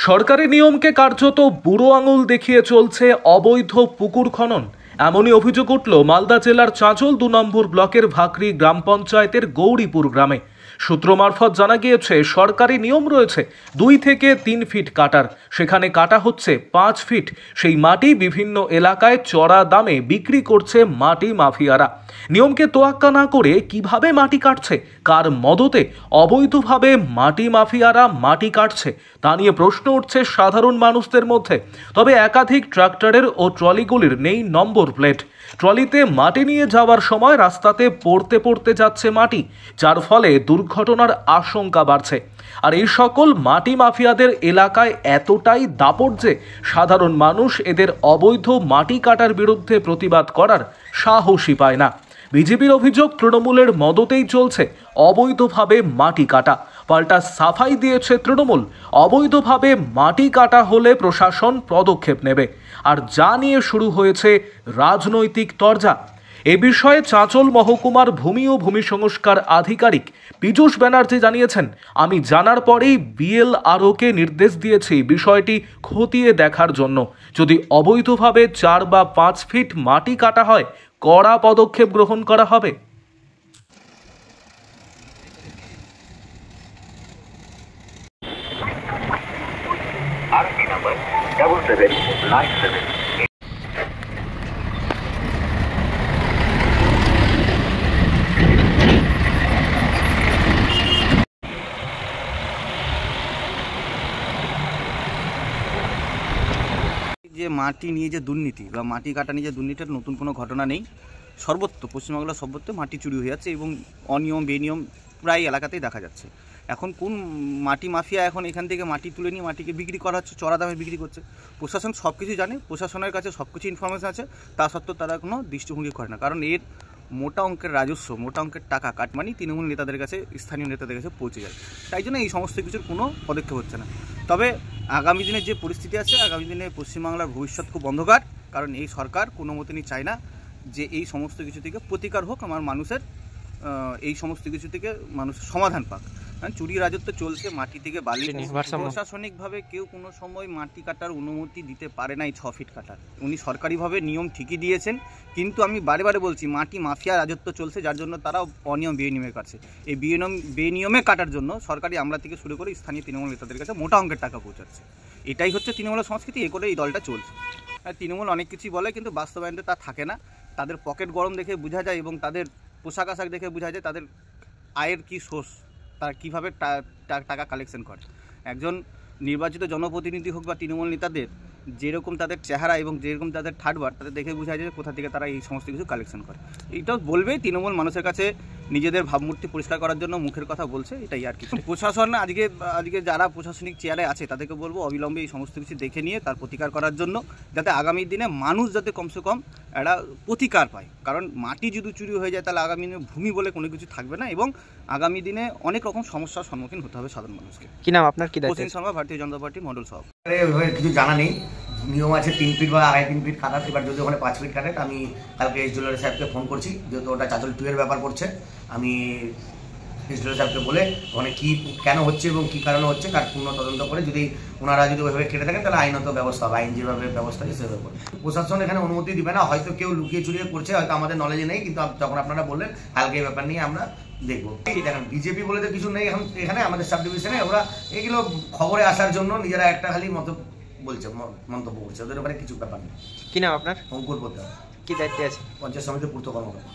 সরকারি নিয়মকে কার্যত বুড়ো আঙুল দেখিয়ে চলছে অবৈধ পুকুর খনন। এমনই অভিযোগ উঠল মালদা জেলার চাঁচল ২ নম্বর ব্লকের ভাকরি গ্রাম পঞ্চায়েতের গৌরীপুর গ্রামে। সূত্র মারফত জানা গিয়েছে, সরকারি নিয়ম রয়েছে ২ থেকে ৩ ফিট কাটার, সেখানে কাটা হচ্ছে ৫ ফিট। সেই মাটি বিভিন্ন এলাকায় চড়া দামে বিক্রি করছে মাটি মাফিয়ারা। নিয়মকে তোয়াক্কা না করে কিভাবে মাটি কাটছে, কার মদতে অবৈধভাবে মাটি মাফিয়ারা মাটি কাটছে, তা নিয়ে প্রশ্ন উঠছে সাধারণ মানুষদের মধ্যে। তবে একাধিক ট্রাক্টরের ও ট্রলিগুলির নেই নম্বর প্লেট। ট্রলিতে মাটি নিয়ে যাওয়ার সময় রাস্তাতে পড়তে পড়তে যাচ্ছে মাটি, যার ফলে দুর্ঘটনার আশঙ্কা বাড়ছে। আর এই সকল মাটি মাফিয়াদের এলাকায় এতটাই দাপট যে সাধারণ মানুষ এদের অবৈধ মাটি কাটার বিরুদ্ধে প্রতিবাদ করার সাহসই পায় না। বিজেপির অভিযোগ, তৃণমূলের মদতেই চলছে অবৈধভাবে মাটি কাটা। পাল্টা সাফাই দিয়েছে তৃণমূল, অবৈধভাবে মাটি কাটা হলে প্রশাসন পদক্ষেপ নেবে। আর যা নিয়ে শুরু হয়েছে রাজনৈতিক তরজা। এ বিষয়ে চাঁচল মহকুমার ভূমি ও ভূমি সংস্কার আধিকারিক পীযূষ ব্যানার্জি জানিয়েছেন, আমি জানার পরেই বিএলআরওকে নির্দেশ দিয়েছি বিষয়টি খতিয়ে দেখার জন্য। যদি অবৈধভাবে ৪ বা ৫ ফিট মাটি কাটা হয়, কড়া পদক্ষেপ গ্রহণ করা হবে। যে মাটি নিয়ে যে দুর্নীতি বা মাটি কাটা নিয়ে যে দুর্নীতির নতুন কোনো ঘটনা নেই। সর্বত্র পশ্চিমবাংলার সর্বত্র মাটি চুরি হয়ে যাচ্ছে এবং অনিয়ম বেনিয়ম প্রায় এলাকাতেই দেখা যাচ্ছে। এখন কোন মাটি মাফিয়া এখন এখান থেকে মাটি তুলে নিয়ে মাটিকে বিক্রি করা হচ্ছে, চড়া দামে বিক্রি করছে। প্রশাসন সব কিছু জানে, প্রশাসনের কাছে সব কিছু ইনফরমেশন আছে, তা সত্ত্বেও তারা কোনো দৃষ্টিভঙ্গি করে না। কারণ এর মোটা অঙ্কের রাজস্ব, মোটা অঙ্কের টাকা কাটমানি তৃণমূল নেতাদের কাছে, স্থানীয় নেতাদের কাছে পৌঁছে যায়। তাই জন্য এই সমস্ত কিছুর কোনো পদক্ষেপ হচ্ছে না। তবে আগামী দিনের যে পরিস্থিতি আছে, আগামী দিনে পশ্চিমবাংলার ভবিষ্যৎ খুব অন্ধকার। কারণ এই সরকার কোনো মতেই চায় না যে এই সমস্ত কিছু থেকে প্রতিকার হোক, আমার মানুষের এই সমস্ত কিছু থেকে মানুষের সমাধান পাক। কারণ চুরি রাজত্ব চলছে, মাটি থেকে বালি। প্রশাসনিকভাবে কেউ কোনো সময় মাটি কাটার অনুমতি দিতে পারে না এই ৬ ফিট কাটার। উনি সরকারিভাবে নিয়ম ঠিকই দিয়েছেন, কিন্তু আমি বারে বারে বলছি মাটি মাফিয়া রাজত্ব চলছে, যার জন্য তারা অনিয়ম বেনিয়মের কাছে এই বেনিয়মে কাটার জন্য সরকারি আমলা থেকে শুরু করে স্থানীয় তৃণমূল নেতাদের কাছে মোটা অঙ্কের টাকা পৌঁছাচ্ছে। এটাই হচ্ছে তৃণমূলের সংস্কৃতি, এ করে এই দলটা চলছে। আর তৃণমূল অনেক কিছুই বলে, কিন্তু বাস্তবায়নে তা থাকে না। তাদের পকেট গরম দেখে বোঝা যায় এবং তাদের পোশাক আশাক দেখে বোঝা যায় তাদের আয়ের কী সোর্স, তারা কীভাবে টাকা কালেকশন করে। একজন নির্বাচিত জনপ্রতিনিধি হোক বা তৃণমূল নেতাদের যেরকম তাদের চেহারা এবং যেরকম তাদের ঠাটবার, তাদের দেখে বোঝা যায় কোথা থেকে তারা এই সমস্ত কিছু কালেকশন করে। এইটাও বলবেই তৃণমূল মানুষের কাছে নিজেদের ভাবমূর্তি পরিষ্কার করার জন্য মুখের কথা বলছে, এটাই আর কি। প্রশাসন আজকে যারা প্রশাসনিক চেয়ারে আছে তাদেরকে বলবো অবিলম্বে এই সমস্ত কিছু দেখে নিয়ে তার প্রতিকার করার জন্য, যাতে আগামী দিনে মানুষ যাতে কমসে কম একটা প্রতিকার পায়। কারণ মাটি যদি চুরি হয়ে যায় তাহলে আগামী দিনে ভূমি বলে কোনো কিছু থাকবে না এবং আগামী দিনে অনেক রকম সমস্যার সম্মুখীন হতে হবে সাধারণ মানুষকে। কি নাম আপনার? কি প্রসেন শর্মা, ভারতীয় জনতা পার্টি মন্ডল সভাপতি। কিছু জানা নেই, নিয়ম আছে ৩ ফিট বা ২.৫-৩ ফিট কাটার। এবার যদি ওখানে ৫ ফিট কাটে, আমি কালকে এসডিওর সাহেবকে ফোন করছি, যেহেতু ওটা চাঁচল 2 এর ব্যাপার করছে। আমি এসডিওর সাহেবকে বলে ওখানে কী কেন হচ্ছে এবং কী কারণে হচ্ছে তার পূর্ণ তদন্ত করে, যদি ওনারা যদি ওইভাবে কেটে থাকেন তাহলে আইনত ব্যবস্থা হবে, আইন যেভাবে ব্যবস্থা আছে সেভাবে করবে। প্রশাসন এখানে অনুমতি দিবে না, হয়তো কেউ লুকিয়ে চুরিয়ে করছে, হয়তো আমাদের নলেজে নেই, কিন্তু যখন আপনারা বললেন কালকে এই ব্যাপার নিয়ে আমরা দেখবো। দেখেন, বিজেপি বলে তো কিছু নেই এখন এখানে আমাদের সাব ডিভিশনে। ওরা এগুলো খবরে আসার জন্য নিজেরা একটা খালি বলছে, মন্তব্য করছে, ওদের ব্যাপারে কিছু ব্যাপার নেই। কি নাম আপনার? অঙ্কুর পোদ্দার। কি দায়িত্বে আছে? পঞ্চায়েত সমিতির পূর্ত কর্মকর্তা।